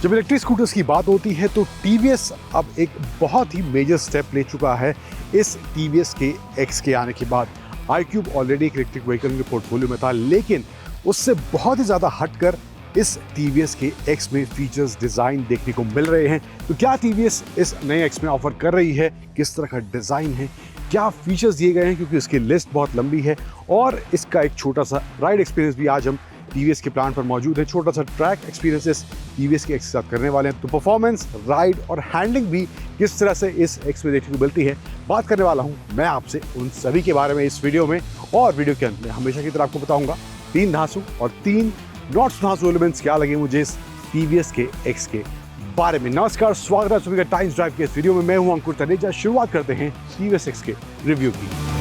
जब electric scooters की बात होती है तो टीवीएस अब एक बहुत ही मेजर स्टेप ले चुका है इस टीवीएस के एक्स के आने के बाद। iQube ऑलरेडी एक इलेक्ट्रिक व्हीकल के पोर्टफोलियो में था, लेकिन उससे बहुत ही ज़्यादा हटकर इस टीवीएस के एक्स में फीचर्स डिज़ाइन देखने को मिल रहे हैं। तो क्या टीवीएस इस नए एक्स में ऑफर कर रही है, किस तरह का डिज़ाइन है, क्या फीचर्स दिए गए हैं, क्योंकि इसकी लिस्ट बहुत लंबी है और इसका एक छोटा सा राइड एक्सपीरियंस भी आज हम टीवीएस के प्लांट पर मौजूद है। छोटा सा ट्रैक एक्सपीरियंस टीवीएस के एक्स के साथ करने वाले हैं। तो परफॉर्मेंस, राइड और हैंडलिंग भी किस तरह से इस एक्स में देखने को मिलती है, बात करने वाला हूं मैं आपसे उन सभी के बारे में इस वीडियो में। और वीडियो के अंत में हमेशा की तरह आपको बताऊंगा 3 धांसू और 3 नॉट धांसू एलिमेंट्स क्या लगे मुझे इस टीवीएस के एक्स के बारे में। नमस्कार, स्वागत है सभी का टाइम्स ड्राइव के इस वीडियो में। मैं हूं अंकुर तनेजा। शुरुआत करते हैं टीवीएस एक्स के रिव्यू की।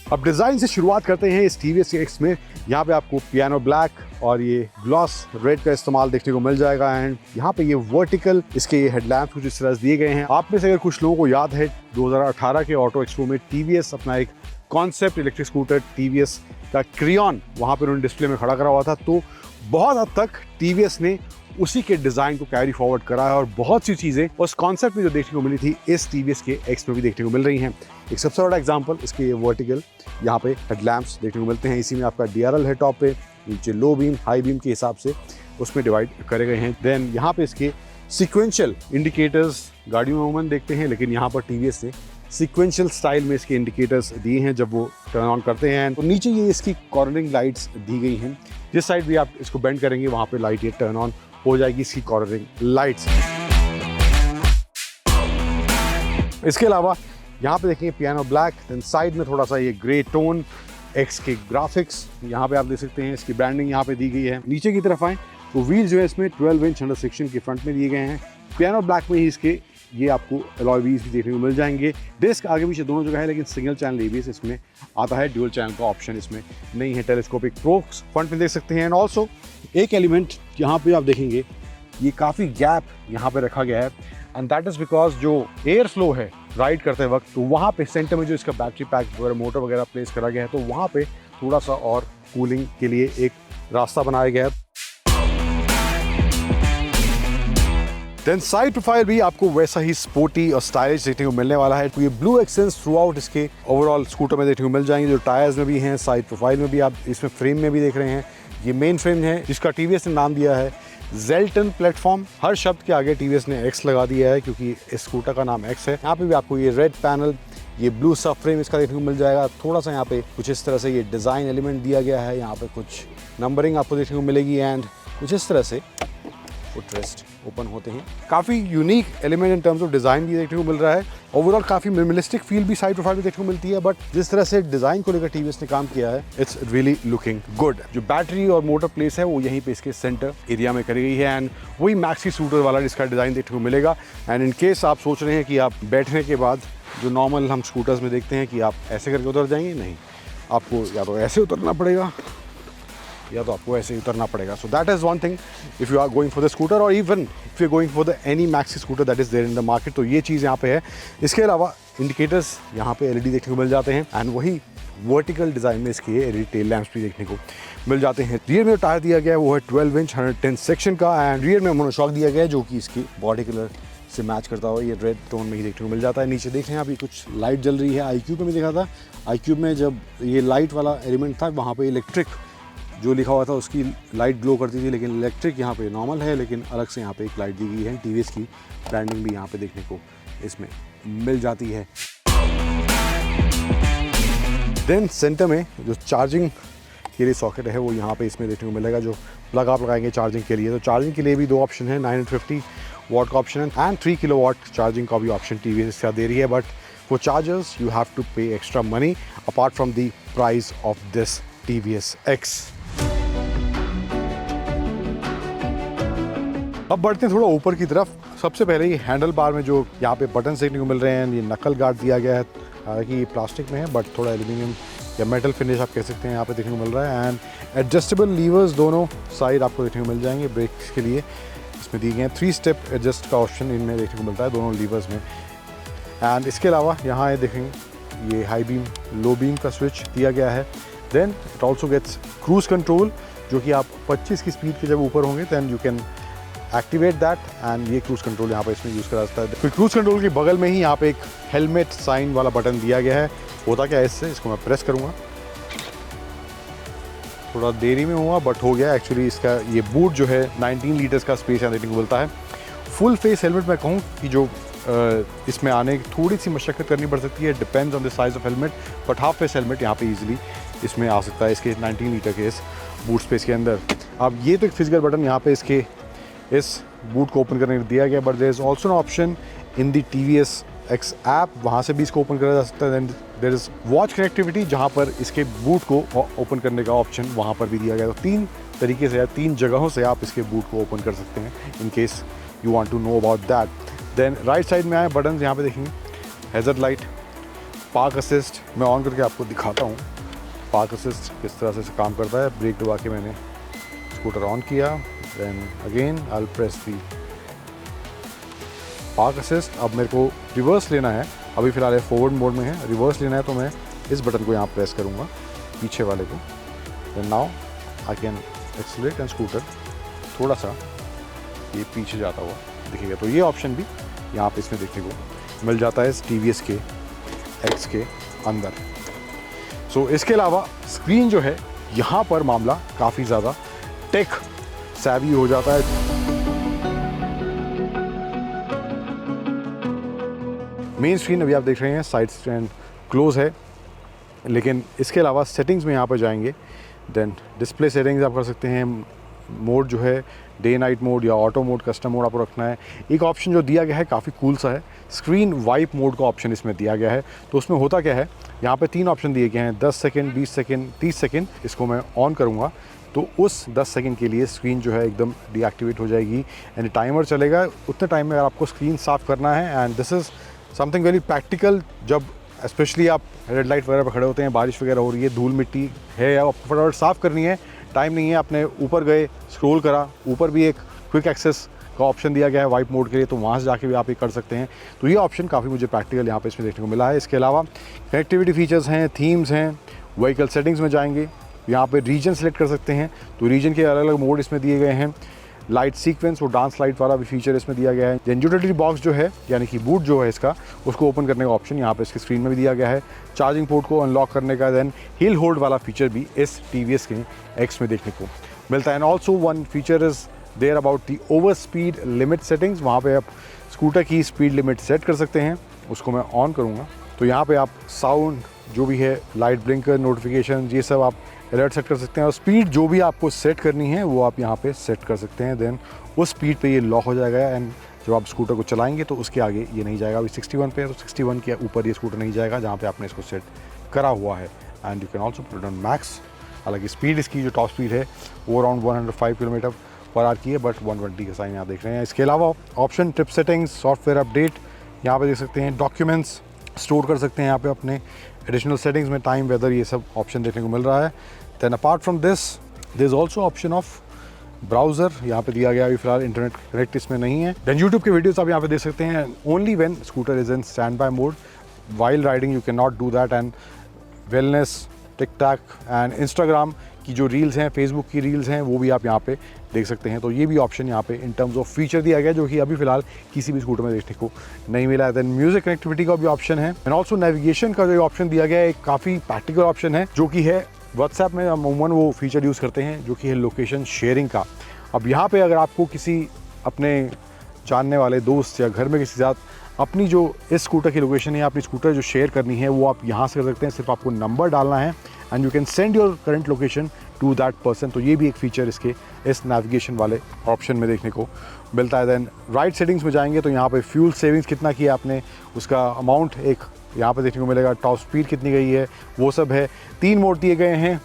अब डिज़ाइन से शुरुआत करते हैं इस टीवीएस एक्स में। यहाँ पे आपको पियानो ब्लैक और ये ग्लॉस रेड का इस्तेमाल देखने को मिल जाएगा। एंड यहाँ पे ये वर्टिकल इसके ये हेडलैम्प कुछ इस तरह से दिए गए हैं। आप में से अगर कुछ लोगों को याद है 2018 के ऑटो एक्सपो में टीवीएस अपना एक कॉन्सेप्ट इलेक्ट्रिक स्कूटर टीवीएस का क्रियॉन वहाँ पर उन्होंने डिस्प्ले में खड़ा करा हुआ था। तो बहुत हद तक टीवीएस ने उसी के डिज़ाइन को कैरी फॉरवर्ड करा है और बहुत सी चीज़ें उस कॉन्सेप्ट में जो देखने को मिली थी इस टीवीएस के एक्स में भी देखने को मिल रही हैं। एक सबसे बड़ा एग्जांपल इसके ये वर्टिकल यहाँ पे हेडलैम्प्स देखने को मिलते हैं। इसी में आपका DRL है टॉप पे, नीचे लो बीम, हाई बीम के हिसाब से उसमें डिवाइड करे गए हैं। देन यहाँ पे इसके सिक्वेंशियल इंडिकेटर्स गाड़ियों में उमन देखते हैं, लेकिन यहाँ पर टीवीएस ने सिक्वेंशियल स्टाइल में इसके इंडिकेटर्स दिए हैं जब वो टर्न ऑन करते हैं। तो नीचे ये इसकी कॉर्नरिंग लाइट्स दी गई हैं। जिस साइड भी आप इसको बेंड करेंगे वहाँ पे लाइट ये टर्न ऑन हो जाएगी इसकी कॉर्नरिंग लाइट्स। इसके अलावा यहाँ पे देखेंगे पियानो ब्लैक, देन साइड में थोड़ा सा ये ग्रे टोन एक्स के ग्राफिक्स यहाँ पे आप देख सकते हैं। इसकी ब्रांडिंग यहाँ पे दी गई है। नीचे की तरफ आए तो व्हील जो है इसमें 12 इंच अंडर सेक्शन के फ्रंट में दिए गए हैं। पियानो ब्लैक में ही इसके ये आपको अलॉय व्हील्स भी देखने को मिल जाएंगे। डिस्क आगे पीछे दोनों जगह है, लेकिन सिंगल चैनल ABS इसमें आता है, ड्यूल चैनल का ऑप्शन इसमें नहीं है। टेलीस्कोपिक स्पोक्स फ्रंट में देख सकते हैं। एंड ऑल्सो एक एलिमेंट यहाँ पे आप देखेंगे ये काफ़ी गैप यहाँ पे रखा गया है, एंड दैट इज़ बिकॉज जो एयर फ्लो है राइड करते वक्त, तो वहाँ पे सेंटर में जो इसका बैटरी पैक वगैरह मोटर वगैरह प्लेस करा गया है, तो वहाँ पे थोड़ा सा और कूलिंग के लिए एक रास्ता बनाया गया है। देन साइड प्रोफाइल भी आपको वैसा ही स्पोर्टी और स्टाइलिश देखने को मिलने वाला है। तो ये ब्लू एक्सेंट्स थ्रू आउट इसके ओवरऑल स्कूटर में देखने को मिल जाएंगे। जो टायर्स में भी हैं, साइड प्रोफाइल में भी आप इसमें फ्रेम में भी देख रहे हैं। ये मेन फ्रेम है जिसका टीवीएस ने नाम दिया है जेल्टन प्लेटफॉर्म। हर शब्द के आगे टीवीएस ने एक्स लगा दिया है क्योंकि इस स्कूटर का नाम एक्स है। यहाँ पे भी आपको ये रेड पैनल, ये ब्लू सब फ्रेम इसका देखने को मिल जाएगा। थोड़ा सा यहाँ पे कुछ इस तरह से ये डिज़ाइन एलिमेंट दिया गया है। यहाँ पे कुछ नंबरिंग आपको देखने को मिलेगी एंड कुछ इस तरह से फुटरेस्ट ओपन होते हैं। काफ़ी unique element in terms of design भी देखने को मिल रहा है। ओवरऑल काफ़ी मिनिमलिस्टिक फील भी साइड प्रोफाइल में देखने को मिलती है, बट जिस तरह से डिज़ाइन को लेकर टीवीएस ने काम किया है इट्स रियली लुकिंग गुड। जो बैटरी और मोटर प्लेस है वो यहीं पे इसके सेंटर एरिया में करी गई है एंड वही मैक्सी स्कूटर वाला जिसका डिज़ाइन देखने को मिलेगा। एंड इन केस आप सोच रहे हैं कि आप बैठने के बाद जो नॉर्मल हम स्कूटर्स में देखते हैं कि आप ऐसे करके उतर जाएंगे, नहीं, आपको या तो ऐसे उतरना पड़ेगा या तो आपको ऐसे ही उतरना पड़ेगा। So that is one thing if you are going for the scooter और even if you going for the any maxi scooter that is there in the market. तो ये चीज़ यहाँ पे है। इसके अलावा इंडिकेटर्स यहाँ पे LED देखने को मिल जाते हैं एंड वही वर्टिकल डिज़ाइन में इसके LED टेल लैंप्स भी देखने को मिल जाते हैं। रियर में जो टायर दिया गया है वो है 12 इंच 110 सेक्शन का एंड रियर में मोनोशॉक दिया गया है जो कि इसकी बॉडी कलर से मैच करता हुआ ये रेड टोन में ही देखने को मिल जाता है। नीचे देख रहे हैं अभी कुछ लाइट जल रही है। iQube में देखा था, iQube में जब ये लाइट वाला एलिमेंट था वहाँ पे इलेक्ट्रिक जो लिखा हुआ था उसकी लाइट ग्लो करती थी, लेकिन इलेक्ट्रिक यहाँ पे नॉर्मल है, लेकिन अलग से यहाँ पे एक लाइट दी गई है। टीवीएस की ब्रांडिंग भी यहाँ पे देखने को इसमें मिल जाती है। देन सेंटर में जो चार्जिंग के लिए सॉकेट है वो यहाँ पे इसमें देखने को मिलेगा, जो प्लग आप लगाएंगे चार्जिंग के लिए। तो चार्जिंग के लिए भी 2 ऑप्शन है, 950 वाट का ऑप्शन है एंड 3 किलोवाट चार्जिंग का भी ऑप्शन टीवीएस इसका दे रही है। But for chargers you have to pay extra money apart from the price of this TVS X. अब बढ़ते हैं थोड़ा ऊपर की तरफ। सबसे पहले ये हैंडल बार में जो यहाँ पे बटन देखने को मिल रहे हैं, ये नकल गार्ड दिया गया है। हालांकि ये प्लास्टिक में है बट थोड़ा एल्यूमिनियम या मेटल फिनिश आप कह सकते हैं यहाँ पे देखने को मिल रहा है। एंड एडजस्टेबल लीवर्स दोनों साइड आपको देखने को मिल जाएंगे ब्रेक्स के लिए। इसमें दी गई हैं। 3 स्टेप एडजस्ट का ऑप्शन इनमें देखने को मिलता है दोनों लीवर्स में। एंड इसके अलावा यहाँ ये देखेंगे ये high beam low beam switch स्विच दिया गया है। Then it also gets cruise control, जो कि आप 25 की स्पीड के जब ऊपर होंगे then you can activate that, and ये क्रूज़ कंट्रोल यहाँ पे इसमें यूज़ करा जाता है। फिर क्रूज़ कंट्रोल के बगल में ही यहाँ पे एक हेलमेट साइन वाला बटन दिया गया है। होता क्या है इससे, इसको मैं प्रेस करूँगा, थोड़ा देरी में हुआ बट हो गया। एक्चुअली इसका ये बूट जो है 19 लीटर्स का स्पेस यहाँ देखने को मिलता है। फुल फेस हेलमेट मैं कहूँ कि जो इसमें आने की थोड़ी सी मशक्क़त करनी पड़ सकती है, depends on the size of helmet, but half face helmet यहाँ पे ईजिली इसमें आ सकता है इसके 19 लीटर के इस बूट स्पेस के अंदर। अब ये तो एक फिजिकल बटन यहाँ पे इसके इस बूट को ओपन करने के लिए दिया गया, but there is also an option in the TVS X app, वहाँ से भी इसको ओपन करा जा सकता है। Then there is watch connectivity, जहाँ पर इसके बूट को ओपन करने का ऑप्शन वहाँ पर भी दिया गया। तो 3 तरीके से या 3 जगहों से आप इसके बूट को ओपन कर सकते हैं in case you want to know about that. Then right side में आए बटन, यहाँ पे देखेंगे हैज़र्ड लाइट, पार्क असिस्ट, मैं ऑन करके आपको दिखाता हूँ पार्क असिस्ट किस तरह से काम करता है। ब्रेक दबा के मैंने स्कूटर ऑन किया, then again I will press the park assist. अब मेरे को रिवर्स लेना है, अभी फ़िलहाल ये फॉरवर्ड मोड में है, रिवर्स लेना है तो मैं इस बटन को यहाँ प्रेस करूँगा पीछे वाले को। Then now I can accelerate and scooter थोड़ा सा ये पीछे जाता हुआ दिखेगा। तो ये ऑप्शन भी यहाँ पे इसमें देखने को मिल जाता है इस TVS के X के अंदर। सो इसके अलावा स्क्रीन जो है यहाँ पर मामला काफ़ी ज़्यादा टेक सैवी हो जाता है। मेन स्क्रीन अभी आप देख रहे हैं साइड स्टैंड क्लोज है, लेकिन इसके अलावा सेटिंग्स में यहाँ पर जाएंगे, देन डिस्प्ले सेटिंग्स आप कर सकते हैं। मोड जो है डे नाइट मोड या ऑटो मोड, कस्टम मोड आपको रखना है। एक ऑप्शन जो दिया गया है काफ़ी कूल सा है, स्क्रीन वाइप मोड का ऑप्शन इसमें दिया गया है। तो उसमें होता क्या है, यहाँ पे 3 ऑप्शन दिए गए हैं, 10 सेकेंड, 20 सेकेंड, 30 सेकेंड। इसको मैं ऑन करूँगा तो उस 10 सेकेंड के लिए स्क्रीन जो है एकदम डीएक्टिवेट हो जाएगी एंड टाइमर चलेगा। उतने टाइम में अगर आपको स्क्रीन साफ़ करना है, and this is something very practical, जब स्पेशली आप रेड लाइट वगैरह पर खड़े होते हैं, बारिश वगैरह हो रही है, धूल मिट्टी है, या आपको फटाफट साफ़ करनी है, टाइम नहीं है, आपने ऊपर गए स्क्रॉल करा, ऊपर भी एक क्विक एक्सेस का ऑप्शन दिया गया है वाइप मोड के लिए, तो वहाँ से जाके भी आप ये कर सकते हैं। तो ये ऑप्शन काफ़ी मुझे प्रैक्टिकल यहाँ पे इसमें देखने को मिला है। इसके अलावा कनेक्टिविटी फीचर्स हैं, थीम्स हैं, व्हीकल सेटिंग्स में जाएंगे, यहाँ पे रीजन सेलेक्ट कर सकते हैं, तो रीजन के अलग अलग मोड इसमें दिए गए हैं। लाइट सीक्वेंस, वो डांस लाइट वाला भी फीचर इसमें दिया गया है। यूटिलिटी बॉक्स जो है यानी कि बूट जो है इसका, उसको ओपन करने का ऑप्शन यहाँ पे इसकी स्क्रीन में भी दिया गया है। चार्जिंग पोर्ट को अनलॉक करने का, देन हिल होल्ड वाला फीचर भी इस TVS के X में देखने को मिलता है। And also one feature is there about the over speed limit settings, वहाँ पे आप स्कूटर की स्पीड लिमिट सेट कर सकते हैं। उसको मैं ऑन करूँगा तो यहाँ पे आप साउंड जो भी है, लाइट ब्लिंकर, नोटिफिकेशन, ये सब आप अलर्ट सेट कर सकते हैं, और स्पीड जो भी आपको सेट करनी है वो आप यहाँ पे सेट कर सकते हैं। देन उस स्पीड पे ये लॉक हो जाएगा, एंड जब आप स्कूटर को चलाएंगे तो उसके आगे ये नहीं जाएगा। अभी 61 पे है तो 61 के ऊपर ये स्कूटर नहीं जाएगा जहाँ पे आपने इसको सेट करा हुआ है। And you can also put on max, हालांकि स्पीड इसकी जो टॉप स्पीड है वो अराउंड 105 km/h की है, बट 120 का साइन आप देख रहे हैं। इसके अलावा option trip settings, software update यहाँ पे देख सकते हैं, डॉक्यूमेंट्स स्टोर कर सकते हैं यहाँ पे अपने एडिशनल सेटिंग्स में, टाइम, वेदर, ये सब ऑप्शन देखने को मिल रहा है। Then apart from this there is also option of browser यहाँ पे दिया गया, अभी फिलहाल इंटरनेट कनेक्ट इसमें नहीं है। देन यूट्यूब के वीडियोस आप यहाँ पे देख सकते हैं, only when scooter is in stand by mode, while riding you can not do that. And wellness, TikTok and Instagram की जो रील्स हैं, फेसबुक की रील्स हैं, वो भी आप यहाँ पे देख सकते हैं। तो ये भी ऑप्शन यहाँ पे इन टर्म्स ऑफ फीचर दिया गया, जो कि अभी फिलहाल किसी भी स्कूटर में देखने को नहीं मिला है। देन म्यूजिक कनेक्टिविटी का भी ऑप्शन है, एंड ऑल्सो नेविगेशन का जो ऑप्शन दिया गया है, एक काफ़ी प्रैक्टिकल ऑप्शन है, जो कि है व्हाट्सएप में अमूमन वो फीचर यूज़ करते हैं, जो कि है लोकेशन शेयरिंग का। अब यहाँ पे अगर आपको किसी अपने जानने वाले दोस्त या घर में किसी के साथ अपनी जो इस स्कूटर की लोकेशन है, अपनी स्कूटर जो शेयर करनी है, वो आप यहाँ से कर सकते हैं। सिर्फ आपको नंबर डालना है and you can send your current location to that person. तो ये भी एक फीचर इसके इस नेविगेशन वाले ऑप्शन में देखने को मिलता है। देन राइट सेटिंग्स में जाएंगे तो यहाँ पे फ्यूल सेविंग्स कितना किया आपने, उसका अमाउंट एक यहाँ पे देखने को मिलेगा, टॉप स्पीड कितनी गई है, वो सब है। 3 मोड दिए गए हैं,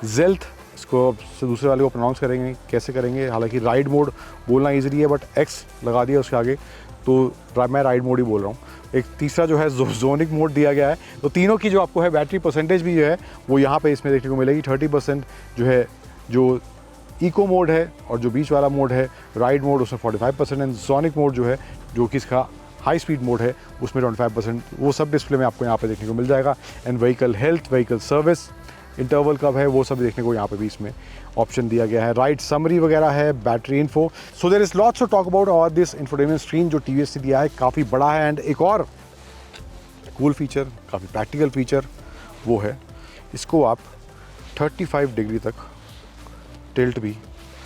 जेल्थ, इसको से दूसरे वाले को प्रोनाउंस करेंगे, कैसे करेंगे, हालांकि राइड मोड बोलना ईजिली है, बट एक्स लगा दिया उसके आगे, तो मैं राइड मोड ही बोल रहा हूँ। एक तीसरा जो है जोनिक मोड दिया गया है। तो तीनों की जो आपको है बैटरी परसेंटेज भी जो है वो यहाँ पे इसमें देखने को मिलेगी। 30% जो है जो इको मोड है और जो बीच वाला मोड है राइड मोड उसमें 45% एंड सोनिक मोड जो है जो कि इसका हाई स्पीड मोड है उसमें 25%, वो सब डिस्प्ले में आपको यहाँ पे देखने को मिल जाएगा। And vehicle health, vehicle service, interval कब है, वो सब देखने को यहाँ पे भी इसमें ऑप्शन दिया गया है। राइड समरी वगैरह है, battery info, so there is lots to talk about और दिस इंफोटेनमेंट स्क्रीन जो टीवीएस ने दिया है काफ़ी बड़ा है। एंड एक और कूल फीचर, काफ़ी प्रैक्टिकल फीचर, वो है इसको आप 35 डिग्री तक टिल्ट भी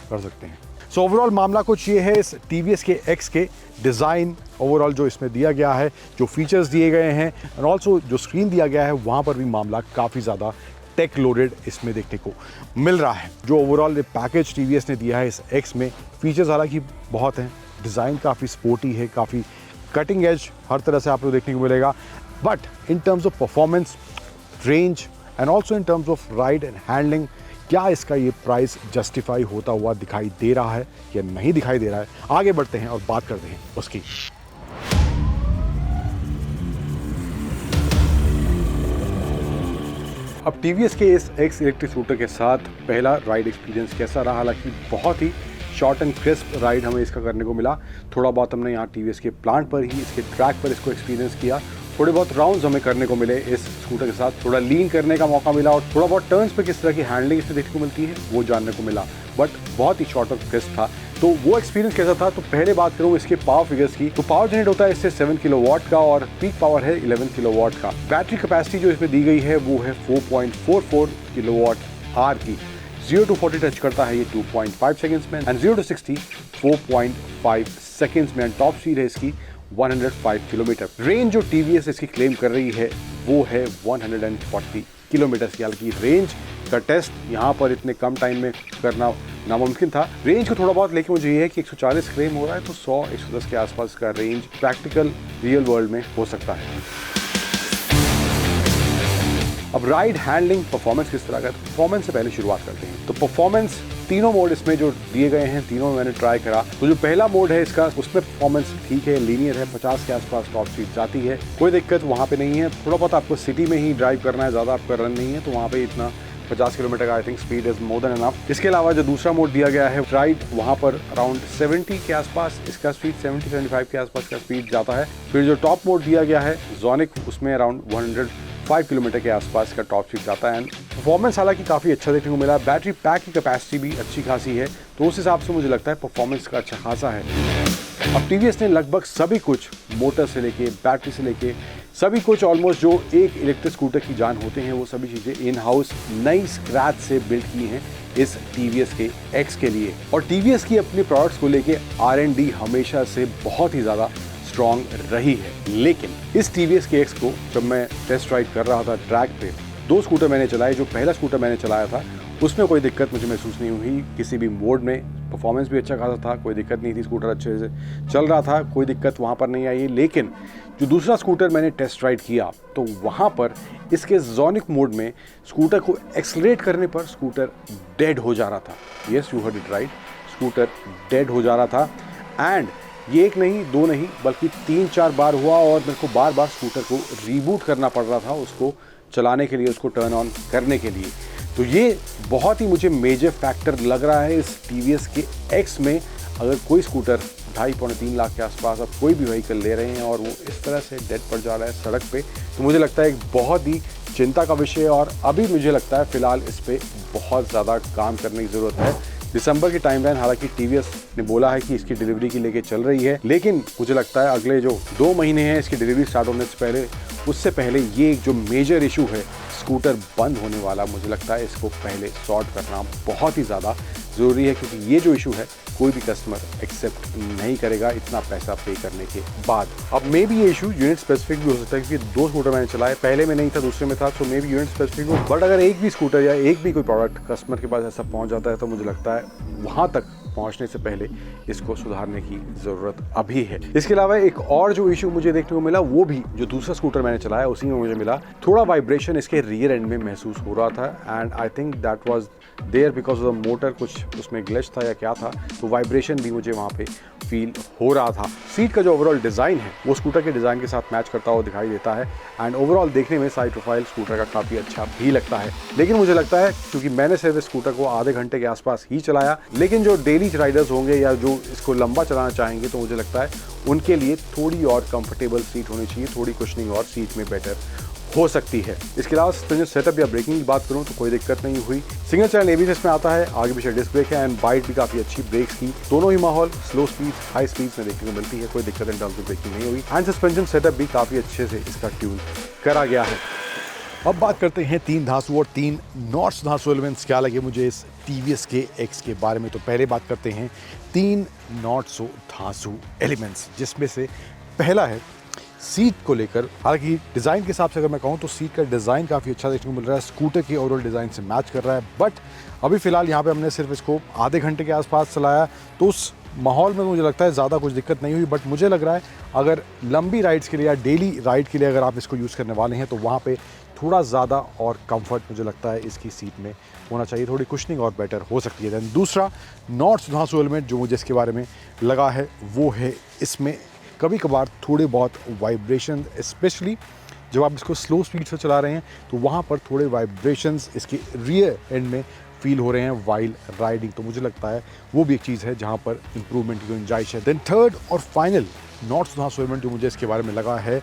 कर सकते हैं। सो ओवरऑल मामला कुछ ये है इस टीवीएस के एक्स के डिज़ाइन, ओवरऑल जो इसमें दिया गया है, जो फीचर्स दिए गए हैं एंड ऑल्सो जो स्क्रीन दिया गया है, वहाँ पर भी मामला काफ़ी ज़्यादा टेक लोडेड इसमें देखने को मिल रहा है। जो ओवरऑल पैकेज टीवीएस ने दिया है इस एक्स में, फीचर्स हालांकि बहुत हैं, डिज़ाइन काफ़ी स्पोर्टी है, काफ़ी कटिंग एज हर तरह से आपको देखने को मिलेगा, but in terms of performance, range and also in terms of ride and handling, क्या इसका ये प्राइस जस्टिफाई होता हुआ दिखाई दे रहा है या नहीं दिखाई दे रहा है? आगे बढ़ते हैं और बात करते हैं उसकी। अब टीवीएस के इस एक्स इलेक्ट्रिक स्कूटर के साथ पहला राइड एक्सपीरियंस कैसा रहा? हालांकि बहुत ही शॉर्ट एंड क्रिस्प राइड हमें इसका करने को मिला। थोड़ा बहुत हमने यहाँ टीवीएस के प्लांट पर ही, इसके ट्रैक पर इसको एक्सपीरियंस किया। थोड़े बहुत राउंड्स हमें करने को मिले इस स्कूटर के साथ, थोड़ा लीन करने का मौका मिला और थोड़ा बहुत टर्न्स पे किस तरह की हैंडलिंग इसमें देखने को मिलती है वो जानने को मिला, बट बहुत ही शॉर्ट और क्रिस्प था। तो वो एक्सपीरियंस कैसा था? तो पहले बात करूँ इसके पावर फिगर्स की, तो पावर जनरेट होता है इससे 7 किलोवाट का और पीक पावर है 11 किलोवाट का। बैटरी कैपेसिटी जो इसमें दी गई है वो है 4.44 किलोवाट आवर की। 0 to 40 टच करता है ये 2.5 सेकेंड्स में एंड 0 to 60 4.5 सेकेंड्स में। एंड टॉप स्पीड है इसकी 105 किलोमीटर। रेंज जो टीवीएस इसकी क्लेम कर रही है वो है 140 किलोमीटर की। हालांकि रेंज का टेस्ट यहाँ पर इतने कम टाइम में करना नामुमकिन था। रेंज को थोड़ा बहुत लेके मुझे ये है कि 140 क्लेम हो रहा है, तो 100-110 के आसपास का रेंज प्रैक्टिकल रियल वर्ल्ड में हो सकता है। अब राइड, हैंडलिंग, परफॉर्मेंस किस तरह का है? परफॉर्मेंस से पहले शुरुआत करते हैं। तो परफॉर्मेंस तीनों मोड इसमें जो दिए गए हैं, तीनों में मैंने ट्राई करा। तो जो पहला मोड है इसका, उसमें परफॉर्मेंस ठीक है, लीनियर है, 50 के आसपास टॉप स्पीड जाती है, कोई दिक्कत वहाँ पे नहीं है। थोड़ा बहुत आपको सिटी में ही ड्राइव करना है, ज़्यादा आपका रन नहीं है, तो वहाँ पे इतना 50 किलोमीटर का I think speed is more than enough. इसके अलावा जो दूसरा मोड दिया गया है राइड, वहाँ पर अराउंड 70 के आसपास इसका स्पीड, 70-75 के आसपास का स्पीड जाता है। फिर जो टॉप मोड दिया गया है जोनिक, उसमें अराउंड 105 किलोमीटर के आसपास का टॉप स्पीड जाता है। एंड परफॉर्मेंस हालांकि काफ़ी अच्छा देखने को मिला। बैटरी पैक की कैपेसिटी भी अच्छी खासी है, तो उस हिसाब से मुझे लगता है परफॉर्मेंस का अच्छा खासा है। अब टीवीएस ने लगभग सभी कुछ, मोटर से लेके बैटरी से लेके सभी कुछ ऑलमोस्ट जो एक इलेक्ट्रिक स्कूटर की जान होते हैं, वो सभी चीज़ें इन हाउस नई स्क्रैच से बिल्ड की हैं इस टीवीएस के एक्स के लिए। और टीवीएस की अपने प्रोडक्ट्स को लेके R&D हमेशा से बहुत ही ज़्यादा स्ट्रॉन्ग रही है। लेकिन इस टीवीएस के एक्स को जब मैं टेस्ट राइड कर रहा था ट्रैक पे, 2 स्कूटर मैंने चलाए। जो पहला स्कूटर मैंने चलाया था उसमें कोई दिक्कत मुझे महसूस नहीं हुई किसी भी मोड में, परफॉर्मेंस भी अच्छा खासा था, कोई दिक्कत नहीं थी, स्कूटर अच्छे से चल रहा था, कोई दिक्कत वहाँ पर नहीं आई। लेकिन जो दूसरा स्कूटर मैंने टेस्ट राइड किया, तो वहाँ पर इसके जोनिक मोड में स्कूटर को एक्सलरेट करने पर स्कूटर डेड हो जा रहा था। Yes, you heard it right, scooter dead हो जा रहा था। एंड ये एक नहीं, 2 नहीं, बल्कि 3-4 बार हुआ और मेरे को बार बार स्कूटर को रीबूट करना पड़ रहा था उसको चलाने के लिए, उसको टर्न ऑन करने के लिए। तो ये बहुत ही मुझे मेजर फैक्टर लग रहा है इस टीवीएस के एक्स में। अगर कोई स्कूटर 2.5-3 लाख के आसपास आप कोई भी व्हीकल ले रहे हैं और वो इस तरह से डेड पड़ जा रहा है सड़क पे, तो मुझे लगता है एक बहुत ही चिंता का विषय है। और अभी मुझे लगता है फ़िलहाल इस पर बहुत ज़्यादा काम करने की ज़रूरत है। दिसंबर की टाइमलाइन हालांकि टीवीएस ने बोला है कि इसकी डिलीवरी की लेके चल रही है, लेकिन मुझे लगता है अगले जो 2 महीने हैं इसकी डिलीवरी स्टार्ट होने से पहले, उससे पहले ये जो मेजर इशू है स्कूटर बंद होने वाला, मुझे लगता है इसको पहले सॉर्ट करना बहुत ही ज़्यादा ज़रूरी है, क्योंकि ये जो इशू है कोई भी कस्टमर एक्सेप्ट नहीं करेगा इतना पैसा पे करने के बाद। अब मे बी ये इशू यूनिट स्पेसिफिक भी हो सकता है, क्योंकि 2 स्कूटर मैंने चलाए, पहले में नहीं था, दूसरे में था, तो मे बी यूनिट स्पेसिफिक हो। बट अगर एक भी स्कूटर या एक भी कोई प्रोडक्ट कस्टमर के पास ऐसा पहुंच जाता है, तो मुझे लगता है वहाँ तक पहुंचने से पहले इसको सुधारने की ज़रूरत अभी है। इसके अलावा एक और जो इशू मुझे देखने को मिला, वो भी जो दूसरा स्कूटर मैंने चलाया उसी में मुझे मिला, थोड़ा वाइब्रेशन इसके रियर एंड में महसूस हो रहा था। And I think that was there because of the motor, कुछ उसमें ग्लिच था या क्या था, तो वाइब्रेशन भी मुझे वहाँ पे फील हो रहा था। सीट का जो ओवरऑल डिज़ाइन है वो स्कूटर के डिज़ाइन के साथ मैच करता हुआ दिखाई देता है एंड ओवरऑल देखने में साइड प्रोफाइल स्कूटर का काफ़ी अच्छा भी लगता है। लेकिन मुझे लगता है क्योंकि मैंने सिर्फ इस स्कूटर को आधे घंटे के आसपास ही चलाया, लेकिन जो डेली राइडर्स होंगे या जो इसको लंबा चलाना चाहेंगे तो मुझे लगता है उनके लिए थोड़ी और कंफर्टेबल सीट होनी चाहिए, थोड़ी कुशनिंग और सीट में बेटर हो सकती है। इसके अलावा सस्पेंशन सेटअप या ब्रेकिंग की बात करूं तो कोई दिक्कत नहीं हुई। सिंगल चैनल एबीएस इसमें आता है, आगे पीछे डिस्क ब्रेक है एंड बाइट भी काफी अच्छी ब्रेक्स की। दोनों ही माहौल स्लो स्पीड हाई स्पीड में देखने को मिलती है, कोई दिक्कत इन टर्म्स ऑफ ब्रेकिंग नहीं हुई एंड सस्पेंशन सेटअप भी काफी अच्छे से इसका ट्यून करा गया है। अब बात करते हैं 3 धांसू और 3 नॉट धांसू एलिमेंट्स क्या लगे मुझे इस टीवीएस के एक्स के बारे में। तो पहले बात करते हैं 3 नॉट सो धांसू एलिमेंट्स, जिसमें से पहला है सीट को लेकर। हालांकि डिज़ाइन के हिसाब से अगर मैं कहूँ तो सीट का डिज़ाइन काफ़ी अच्छा देखने को मिल रहा है, स्कूटर के ओवरऑल डिज़ाइन से मैच कर रहा है। बट अभी फ़िलहाल यहाँ पे हमने सिर्फ इसको आधे घंटे के आसपास चलाया तो उस माहौल में मुझे लगता है ज़्यादा कुछ दिक्कत नहीं हुई। बट मुझे लग रहा है अगर लंबी राइड्स के लिए या डेली राइड के लिए अगर आप इसको यूज़ करने वाले हैं तो वहाँ पे थोड़ा ज़्यादा और कंफर्ट मुझे लगता है इसकी सीट में होना चाहिए, थोड़ी कुशनिंग और बेटर हो सकती है। दैन दूसरा नॉट धांसू एलिमेंट जो मुझे इसके बारे में लगा है वो है इसमें कभी कभार थोड़े बहुत वाइब्रेशन, स्पेशली जब आप इसको स्लो स्पीड से चला रहे हैं तो वहाँ पर थोड़े वाइब्रेशंस इसके रियर एंड में फील हो रहे हैं वाइल राइडिंग। तो मुझे लगता है वो भी एक चीज़ है जहाँ पर इंप्रूवमेंट की गुंजाइश है। देन थर्ड और फाइनल नॉट धांसू एलिमेंट जो मुझे इसके बारे में लगा है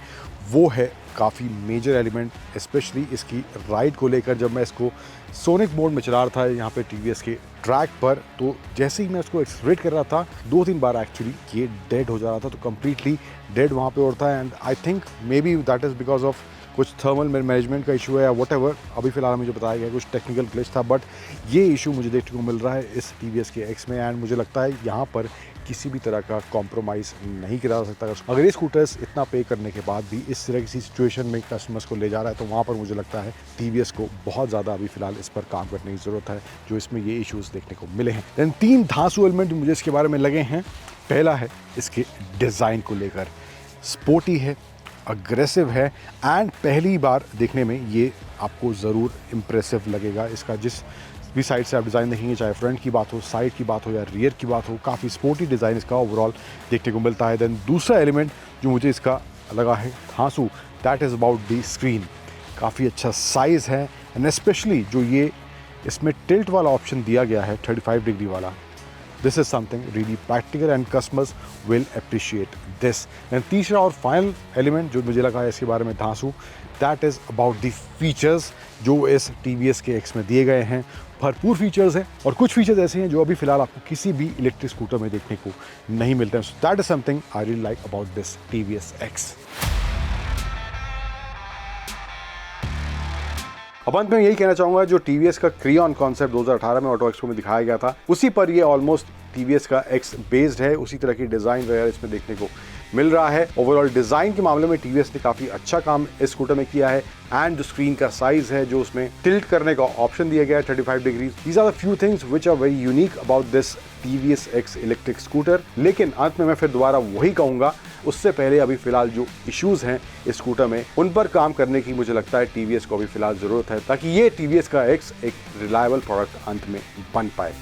वो है काफ़ी मेजर एलिमेंट, स्पेशली इसकी राइड को लेकर। जब मैं इसको सोनिक मोड में चला रहा था यहाँ पे टीवीएस के ट्रैक पर, तो जैसे ही मैं इसको एक्सलरेट कर रहा था 2-3 बार एक्चुअली ये डेड हो जा रहा था, तो कम्प्लीटली डेड वहाँ पे होता है। And I think may be that is because of कुछ थर्मल मैनेजमेंट का इशू है या वट एवर, अभी फिलहाल मुझे बताया गया कुछ टेक्निकल ग्लिच था। बट ये इशू मुझे देखने को मिल रहा है इस टीवीएस के एक्स में एंड मुझे लगता है यहाँ पर किसी भी तरह का कॉम्प्रोमाइज़ नहीं करा जा सकता। अगर ये स्कूटर्स इतना पे करने के बाद भी इस तरह की सिचुएशन में कस्टमर्स को ले जा रहा है तो वहाँ पर मुझे लगता है टीवीएस को बहुत ज़्यादा अभी फिलहाल इस पर काम करने की ज़रूरत है, जो इसमें ये इश्यूज़ देखने को मिले हैं। दैन 3 धांसू एलिमेंट मुझे इसके बारे में लगे हैं। पहला है इसके डिज़ाइन को लेकर, स्पोर्टी है, अग्रेसिव है एंड पहली बार देखने में ये आपको ज़रूर इम्प्रेसिव लगेगा। इसका जिस भी साइड से आप डिज़ाइन देखेंगे, चाहे फ्रंट की बात हो, साइड की बात हो या रियर की बात हो, काफ़ी स्पोर्टी डिज़ाइन इसका ओवरऑल देखने को मिलता है। देन दूसरा एलिमेंट जो मुझे इसका लगा है धांसू, that is about the screen. काफ़ी अच्छा साइज़ है एंड स्पेशली जो ये इसमें टिल्ट वाला ऑप्शन दिया गया है 35 डिग्री वाला, this is something really practical and customers will appreciate this. And तीसरा और फाइनल एलिमेंट जो मुझे लगा है इसके बारे में धांसू, that is about the features जो इस टीवीएस के एक्स में दिए गए हैं। भरपूर फीचर्स हैं और कुछ फीचर्स ऐसे हैं जो अभी फिलहाल आपको किसी भी इलेक्ट्रिक स्कूटर में देखने को नहीं मिलते हैं। So that is something I really like about this TVS X. अब अंत में यही कहना चाहूँगा, जो टीवीएस का क्रियॉन कॉन्सेप्ट 2018 में ऑटो एक्सपो में दिखाया गया था उसी पर ये ऑलमोस्ट टीवीएस का एक्स बेस्ड है, उसी तरह की डिज़ाइन वगैरह इसमें देखने को मिल रहा है। ओवरऑल डिज़ाइन के मामले में टीवीएस ने काफ़ी अच्छा काम इस स्कूटर में किया है एंड जो स्क्रीन का साइज़ है, जो उसमें टिल्ट करने का ऑप्शन दिया गया है 35 degrees, these are the few things which are very unique about this TVS X electric scooter. लेकिन अंत में मैं फिर दोबारा वही कहूँगा, उससे पहले अभी फिलहाल जो इश्यूज़ हैं इस स्कूटर में उन पर काम करने की मुझे लगता है टीवीएस को अभी फिलहाल ज़रूरत है, ताकि ये टीवीएस का एक्स एक रिलायबल प्रोडक्ट अंत में बन पाए।